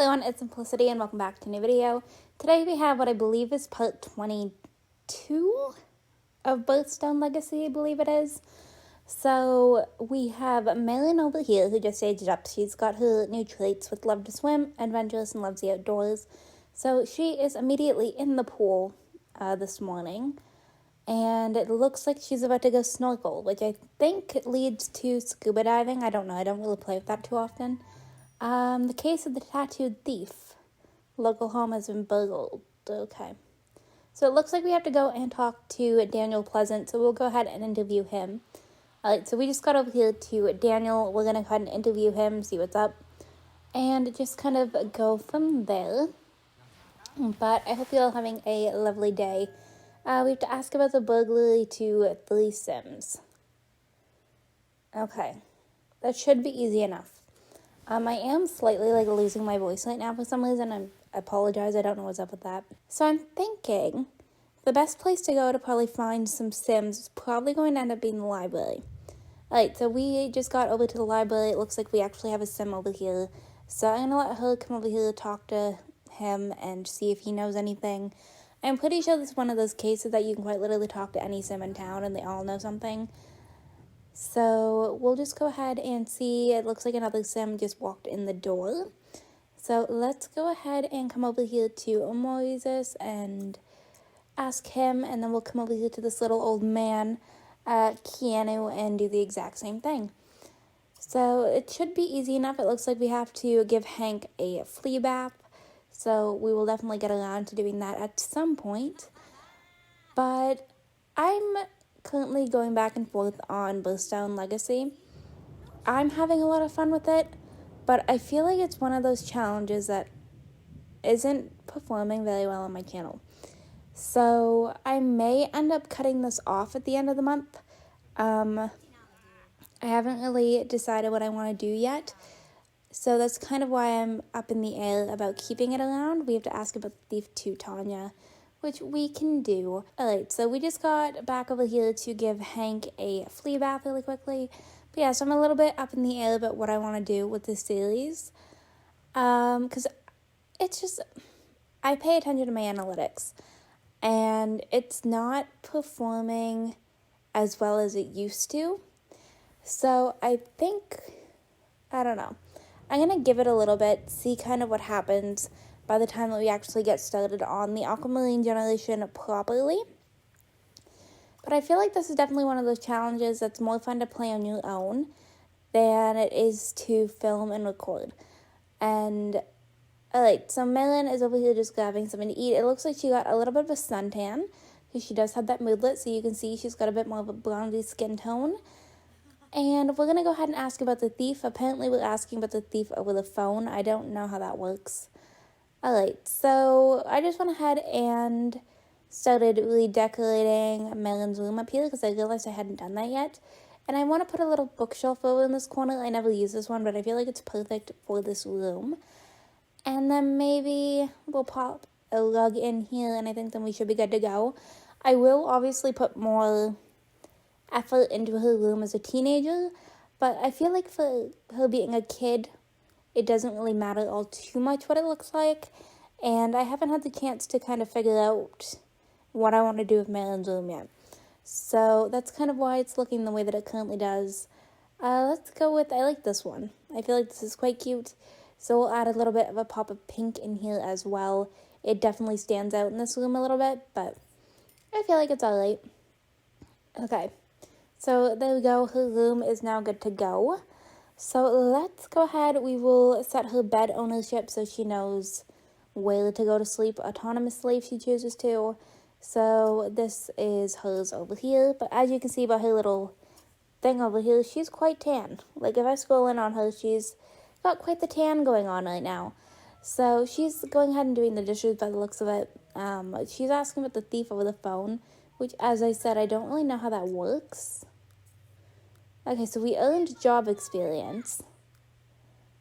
everyone, it's Simplicity and welcome back to a new video. Today we have what I believe is part 22 of Birthstone Legacy, I believe it is. So we have Marin over here who just aged up. She's got her new traits with love to swim, adventurous, and loves the outdoors. So she is immediately in the pool this morning. And it looks like she's about to go snorkel, which I think leads to scuba diving. I don't know. I don't really play with that too often. The case of the tattooed thief. Local home has been burgled. Okay. So it looks like we have to go and talk to Daniel Pleasant, so we'll go ahead and interview him. Alright, so we just got over here to Daniel. We're going to go ahead and interview him, see what's up, and just kind of go from there. But I hope you're all having a lovely day. We have to ask about the burglary to 3 Sims. Okay. That should be easy enough. I am slightly losing my voice right now for some reason. I apologize. I don't know what's up with that. So I'm thinking the best place to go to probably find some Sims is probably going to end up being the library. Alright, so we just got over to the library. It looks like we actually have a Sim over here. So I'm going to let her come over here, talk to him, and see if he knows anything. I'm pretty sure this is one of those cases that you can quite literally talk to any Sim in town and they all know something. So we'll just go ahead and see. It looks like another Sim just walked in the door. So let's go ahead and come over here to Moses and ask him. And then we'll come over here to this little old man, Keanu, and do the exact same thing. So it should be easy enough. It looks like we have to give Hank a flea bath. So we will definitely get around to doing that at some point. But I'm currently going back and forth on Birthstone Legacy. I'm having a lot of fun with it, but I feel like it's one of those challenges that isn't performing very well on my channel. So I may end up cutting this off at the end of the month. I haven't really decided what I want to do yet. So that's kind of why I'm up in the air about keeping it around. We have to ask about the thief to Tanya, which we can do. Alright, so we just got back over here to give Hank a flea bath really quickly. But yeah, so I'm a little bit up in the air about what I want to do with this series. Because it's just, I pay attention to my analytics. And it's not performing as well as it used to. So I think, I don't know. I'm going to give it a little bit, see kind of what happens by the time that we actually get started on the Aquamarine generation properly. But I feel like this is definitely one of those challenges that's more fun to play on your own than it is to film and record. And, alright, so Marin is over here just grabbing something to eat. It looks like she got a little bit of a suntan, because she does have that moodlet, so you can see she's got a bit more of a blondie skin tone. And we're going to go ahead and ask about the thief. Apparently we're asking about the thief over the phone. I don't know how that works. Alright, so I just went ahead and started redecorating Marin's room up here because I realized I hadn't done that yet. And I want to put a little bookshelf over in this corner. I never use this one, but I feel like it's perfect for this room. And then maybe we'll pop a rug in here, and I think then we should be good to go. I will obviously put more effort into her room as a teenager, but I feel like for her being a kid, it doesn't really matter all too much what it looks like, and I haven't had the chance to kind of figure out what I want to do with Marin's room yet. So that's kind of why it's looking the way that it currently does. Let's go with, I like this one. I feel like this is quite cute, so we'll add a little bit of a pop of pink in here as well. It definitely stands out in this room a little bit, but I feel like it's alright. Okay. So there we go, her room is now good to go. So let's go ahead, we will set her bed ownership so she knows where to go to sleep autonomously if she chooses to. So this is hers over here, but as you can see by her little thing over here, she's quite tan. Like if I scroll in on her, she's got quite the tan going on right now. So she's going ahead and doing the dishes by the looks of it. She's asking about the thief over the phone, which, as I said, I don't really know how that works. Okay, so we earned job experience,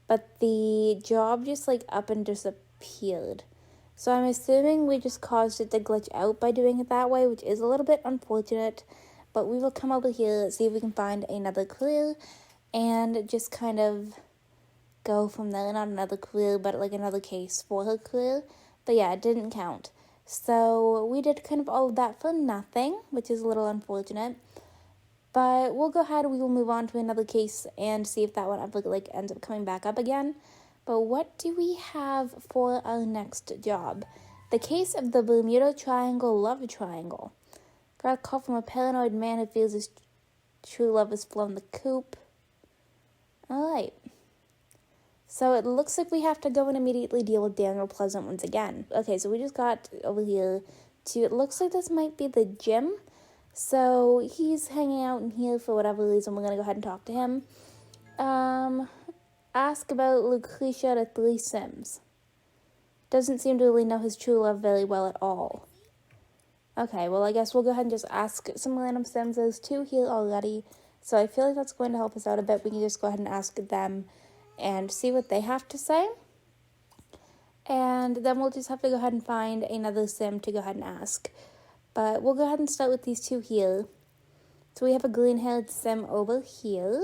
but the job just up and disappeared. So I'm assuming we just caused it to glitch out by doing it that way, which is a little bit unfortunate, but we will come over here, see if we can find another career, and just kind of go from there. Not another career, but like another case for her career. But yeah, it didn't count. So we did kind of all of that for nothing, which is a little unfortunate. But we'll go ahead, we will move on to another case and see if that one like ends up coming back up again. But what do we have for our next job? The case of the Bermuda Triangle love triangle. Got a call from a paranoid man who feels his true love has flown the coop. Alright. So it looks like we have to go and immediately deal with Daniel Pleasant once again. Okay, so we just got over here to, it looks like this might be the gym. So he's hanging out in here for whatever reason. We're going to go ahead and talk to him. Ask about Lucretia to 3 Sims. Doesn't seem to really know his true love very well at all. Okay, well I guess we'll go ahead and just ask some random Sims. There's 2 here already. So I feel like that's going to help us out a bit. We can just go ahead and ask them and see what they have to say. And then we'll just have to go ahead and find another Sim to go ahead and ask. But we'll go ahead and start with these 2 here. So we have a green-haired Sim over here.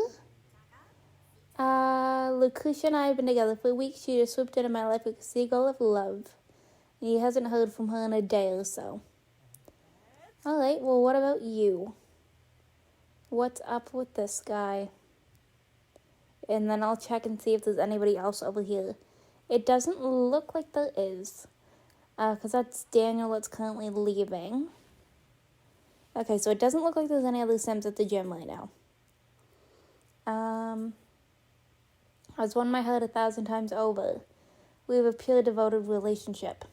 Lucretia and I have been together for a week. She just swooped into my life like a seagull of love. And he hasn't heard from her in a day or so. Alright, well what about you? What's up with this guy? And then I'll check and see if there's anybody else over here. It doesn't look like there is. Because that's Daniel that's currently leaving. Okay, so it doesn't look like there's any other Sims at the gym right now. As one might heard 1,000 times over, we have a pure devoted relationship.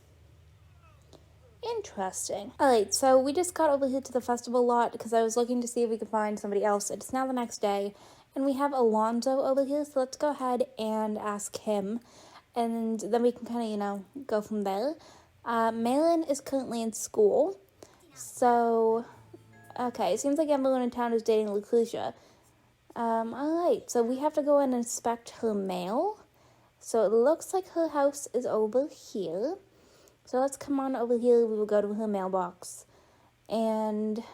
Interesting. Alright, so we just got over here to the festival lot because I was looking to see if we could find somebody else. It's now the next day, and we have Alonzo over here, so let's go ahead and ask him. And then we can kind of, go from there. Marin is currently in school, so, okay, it seems like everyone in town is dating Lucretia. Alright, so we have to go and inspect her mail. So it looks like her house is over here. So let's come on over here, we will go to her mailbox. And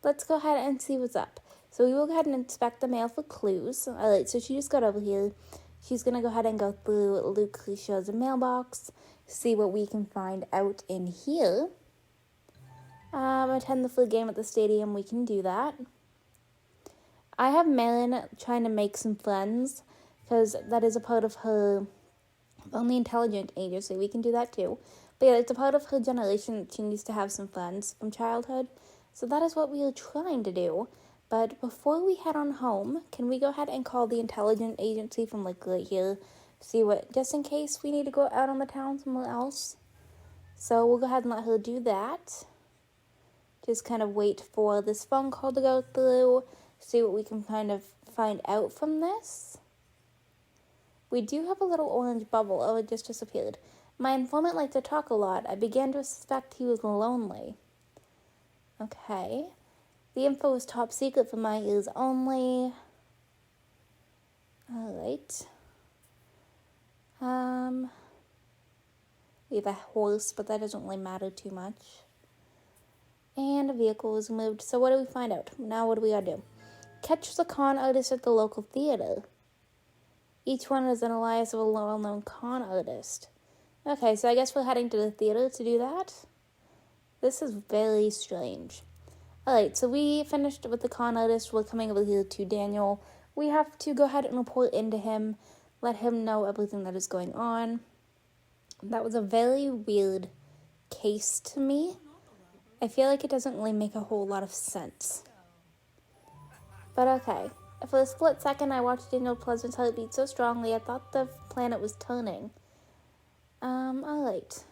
let's go ahead and see what's up. So we will go ahead and inspect the mail for clues. Alright, so she just got over here. She's going to go ahead and go through Lucretia's mailbox, see what we can find out in here. Attend the free game at the stadium, we can do that. I have Marin trying to make some friends, because that is a part of her only intelligent agency. We can do that too. But yeah, it's a part of her generation. She needs to have some friends from childhood. So that is what we are trying to do. But before we head on home, can we go ahead and call the intelligent agency from like right here? See what, just in case we need to go out on the town somewhere else. So we'll go ahead and let her do that. Just kind of wait for this phone call to go through. See what we can kind of find out from this. We do have a little orange bubble. Oh, it just disappeared. My informant liked to talk a lot. I began to suspect he was lonely. Okay. The info is top secret for my ears only. Alright. We have a horse, but that doesn't really matter too much. And a vehicle was moved. So what do we find out? Now what do we gotta do? Catch the con artist at the local theater. Each one is an alias of a well-known con artist. Okay, so I guess we're heading to the theater to do that. This is very strange. Alright, so we finished with the con artist. We're coming over here to Daniel. We have to go ahead and report into him. Let him know everything that is going on. That was a very weird case to me. I feel like it doesn't really make a whole lot of sense. But okay. For a split second, I watched Daniel Pleasant's heart beat so strongly, I thought the planet was turning. Alright.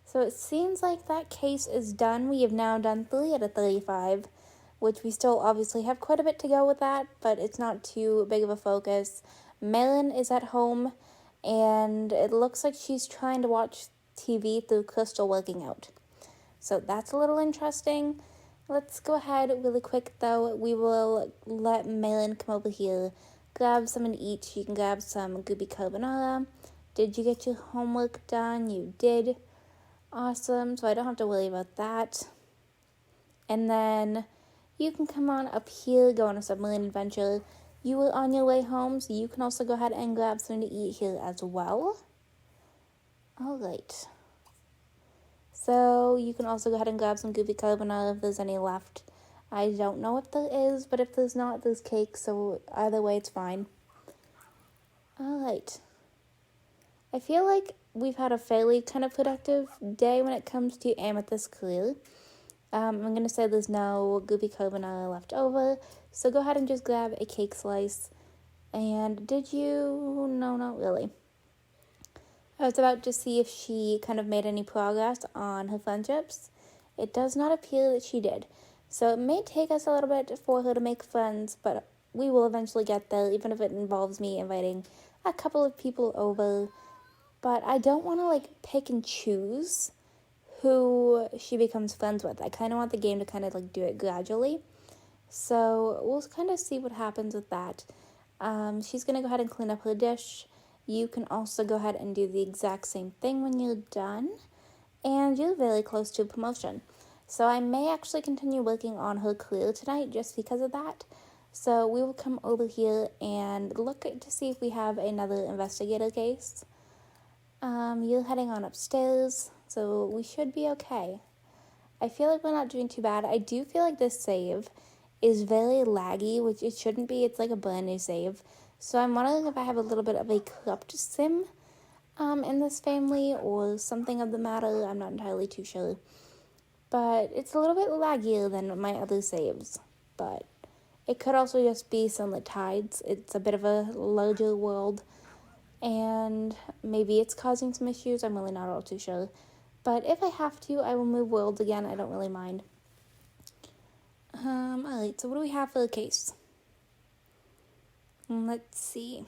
So it seems like that case is done. We have now done 3 out of 35, which we still obviously have quite a bit to go with that, but it's not too big of a focus. Marin is at home, and it looks like she's trying to watch TV through Crystal working out. So that's a little interesting. Let's go ahead really quick, though. We will let Marin come over here, grab something to eat. She can grab some goopy carbonara. Did you get your homework done? You did. Awesome. So I don't have to worry about that. And then you can come on up here, go on a submarine adventure. You were on your way home, so you can also go ahead and grab something to eat here as well. Alright. So you can also go ahead and grab some goopy carbonara if there's any left. I don't know if there is, but if there's not, there's cake, so either way it's fine. Alright. I feel like we've had a fairly kind of productive day when it comes to Amethyst Clear. I'm going to say there's no goopy carbonara left over, so go ahead and just grab a cake slice. And did you? No, not really. I was about to see if she kind of made any progress on her friendships. It does not appear that she did. So it may take us a little bit for her to make friends, but we will eventually get there, even if it involves me inviting a couple of people over. But I don't want to, pick and choose who she becomes friends with. I kind of want the game to kind of, do it gradually. So we'll kind of see what happens with that. She's going to go ahead and clean up her dish. You can also go ahead and do the exact same thing when you're done. And you're very close to promotion. So I may actually continue working on her clear tonight just because of that. So we will come over here and look to see if we have another investigator case. You're heading on upstairs, so we should be okay. I feel like we're not doing too bad. I do feel like this save is very laggy, which it shouldn't be. It's like a brand new save. So I'm wondering if I have a little bit of a corrupt sim in this family or something of the matter. I'm not entirely too sure. But it's a little bit laggier than my other saves. But it could also just be sunlit tides. It's a bit of a larger world. And maybe it's causing some issues. I'm really not all too sure. But if I have to, I will move worlds again. I don't really mind. Alright, so what do we have for the case? Let's see.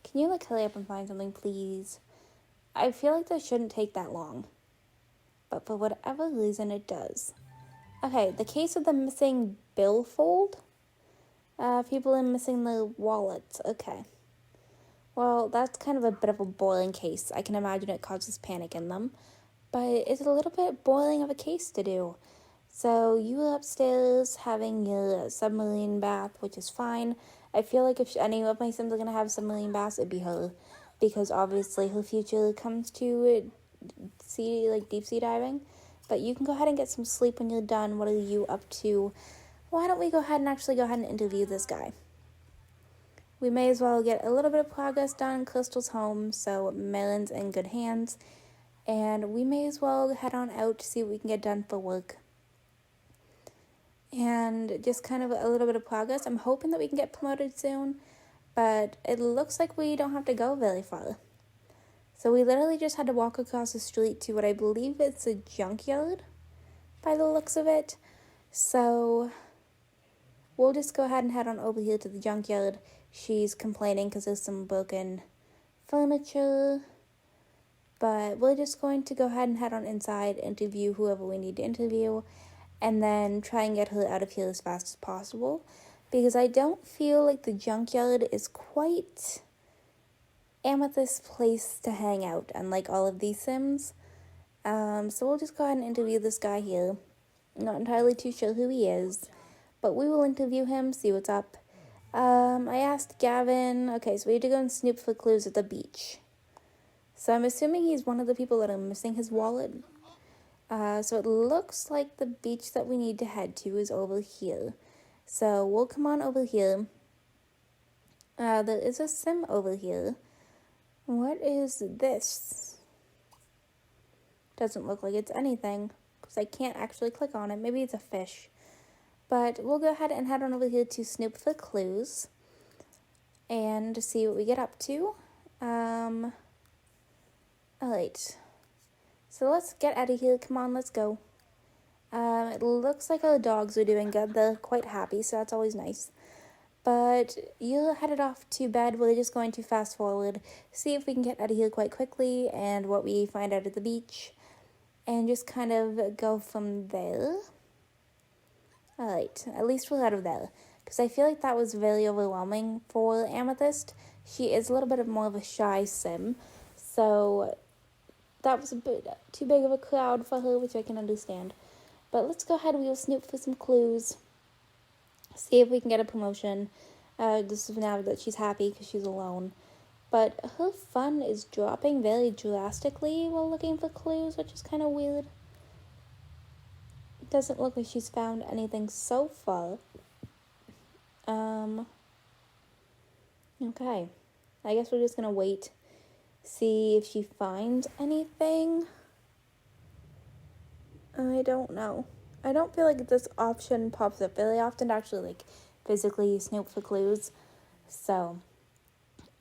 Can you, hurry up and find something, please? I feel like this shouldn't take that long. But for whatever reason, it does. Okay, the case of the missing billfold. People are missing their wallets. Okay. Well, that's kind of a bit of a boring case. I can imagine it causes panic in them. But it's a little bit boring of a case to do. So you were upstairs having your submarine bath, which is fine. I feel like if any of my Sims are going to have submarine baths, it'd be her. Because obviously her future comes to deep sea diving. But you can go ahead and get some sleep when you're done. What are you up to? Why don't we go ahead and interview this guy? We may as well get a little bit of progress done. Crystal's home, so Marin's in good hands. And we may as well head on out to see what we can get done for work. And just kind of a little bit of progress. I'm hoping that we can get promoted soon, but it looks like we don't have to go very far. So we literally just had to walk across the street to what I believe is a junkyard, by the looks of it. So we'll just go ahead and head on over here to the junkyard. She's complaining because there's some broken furniture, but we're just going to go ahead and head on inside, interview whoever we need to interview, and then try and get her out of here as fast as possible, because I don't feel like the junkyard is quite Amethyst's place to hang out, unlike all of these Sims. So we'll just go ahead and interview this guy here. I'm not entirely too sure who he is, but we will interview him, see what's up. I asked Gavin, okay, so we had to go and snoop for clues at the beach. So I'm assuming he's one of the people that are missing his wallet. So it looks like the beach that we need to head to is over here. So we'll come on over here. There is a sim over here. What is this? Doesn't look like it's anything, because I can't actually click on it. Maybe it's a fish. But we'll go ahead and head on over here to snoop for clues and see what we get up to. Alright. So let's get out of here. Come on, let's go. It looks like our dogs are doing good. They're quite happy, so that's always nice. But you're headed off to bed. We're just going to fast forward, see if we can get out of here quite quickly and what we find out at the beach, and just kind of go from there. Alright, at least we're out of there, because I feel like that was very overwhelming for Amethyst. She is a little bit more of a shy sim, so that was a bit too big of a crowd for her, which I can understand. But let's go ahead, we'll snoop for some clues. see if we can get a promotion. This is now that she's happy because she's alone. But her fun is dropping very drastically while looking for clues, which is kind of weird. It doesn't look like she's found anything so far. Okay. I guess we're just gonna wait, see if she finds anything. I don't know. I don't feel like this option pops up very often to actually, like, physically snoop for clues. So,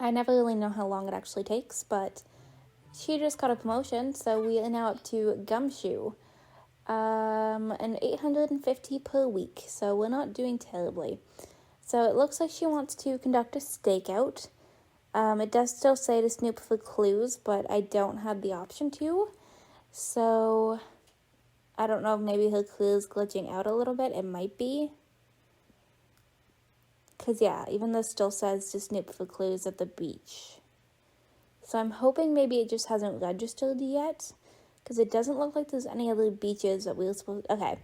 I never really know how long it actually takes, but she just got a promotion, so we are now up to Gumshoe. And 850 per week, so we're not doing terribly. So it looks like she wants to conduct a stakeout. It does still say to snoop for clues, but I don't have the option to. So I don't know if maybe her clue is glitching out a little bit. It might be. Because, yeah, even this still says to snoop for clues at the beach. So I'm hoping maybe it just hasn't registered yet. Because it doesn't look like there's any other beaches that we were supposed to... Okay.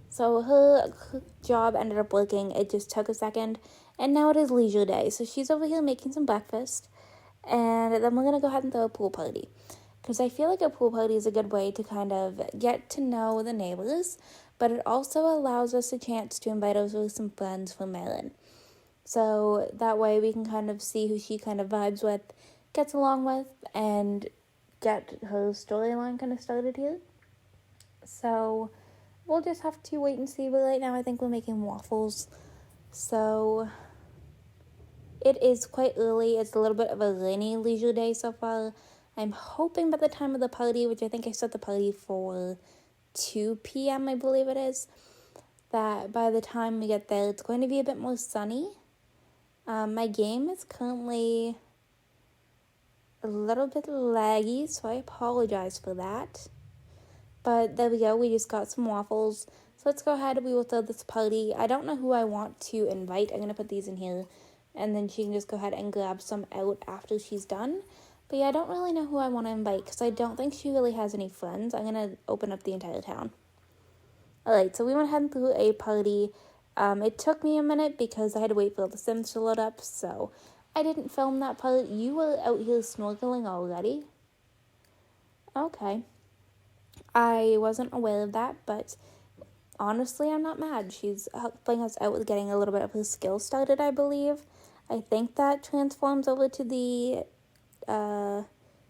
So her job ended up working. It just took a second. And now it is leisure day. So she's over here making some breakfast. And then we're going to go ahead and throw a pool party. Because I feel like a pool party is a good way to kind of get to know the neighbors. But it also allows us a chance to invite over some friends from Marin. So that way we can kind of see who she kind of vibes with, gets along with, and get her storyline kind of started here. So we'll just have to wait and see. But right now I think we're making waffles. So it is quite early. It's a little bit of a rainy leisure day so far. I'm hoping by the time of the party, which I think I set the party for 2 p.m., I believe it is, that by the time we get there, it's going to be a bit more sunny. My game is currently a little bit laggy, so I apologize for that. But there we go, we just got some waffles. So let's go ahead, we will throw this party. I don't know who I want to invite. I'm going to put these in here, and then she can just go ahead and grab some out after she's done. But yeah, I don't really know who I want to invite, because I don't think she really has any friends. I'm going to open up the entire town. Alright, so we went ahead and threw a party. It took me a minute because I had to wait for the Sims to load up, so I didn't film that part. You were out here snorkeling already? Okay. I wasn't aware of that, but honestly, I'm not mad. She's helping us out with getting a little bit of her skill started, I believe. I think that transforms over to the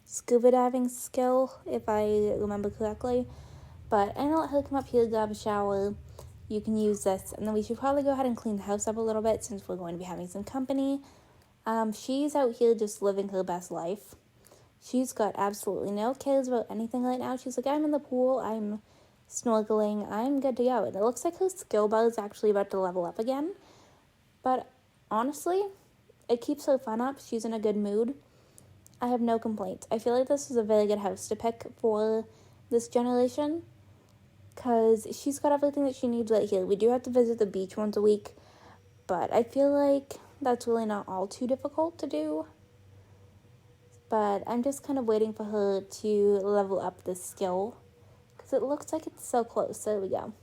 scuba diving skill, if I remember correctly. But I'm gonna let her come up here, grab a shower. You can use this, and then we should probably go ahead and clean the house up a little bit since we're going to be having some company. She's out here just living her best life. She's got absolutely no cares about anything right now. She's like, I'm in the pool, I'm snorkeling, I'm good to go. And it looks like her skill bar is actually about to level up again. But honestly, it keeps her fun up. She's in a good mood. I have no complaints. I feel like this is a very good house to pick for this generation, because she's got everything that she needs right here. We do have to visit the beach once a week, but I feel like that's really not all too difficult to do. But I'm just kind of waiting for her to level up this skill, because it looks like it's so close. There we go.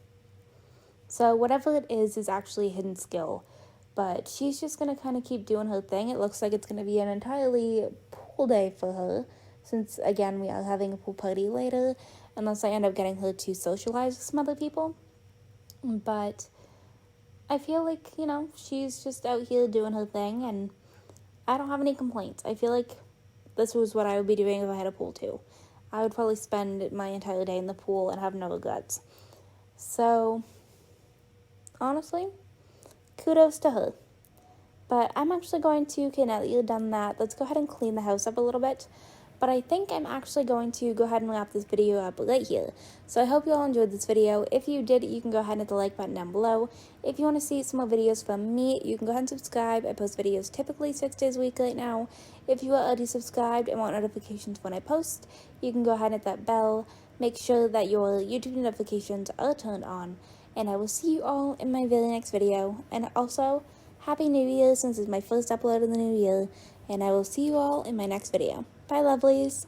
So whatever it is actually a hidden skill, but she's just going to kind of keep doing her thing. It looks like it's going to be an entirely pool day for her, since, again, we are having a pool party later, unless I end up getting her to socialize with some other people. But I feel like, you know, she's just out here doing her thing, and I don't have any complaints. I feel like this was what I would be doing if I had a pool too. I would probably spend my entire day in the pool and have no regrets. So, honestly, kudos to her. But I'm actually going to, okay, now that you've done that, let's go ahead and clean the house up a little bit. But I think I'm actually going to go ahead and wrap this video up right here. So I hope you all enjoyed this video. If you did, you can go ahead and hit the like button down below. If you want to see some more videos from me, you can go ahead and subscribe. I post videos typically 6 days a week right now. If you are already subscribed and want notifications when I post, you can go ahead and hit that bell. Make sure that your YouTube notifications are turned on. And I will see you all in my very next video. And also, Happy New Year, since it's my first upload of the new year. And I will see you all in my next video. Bye, lovelies.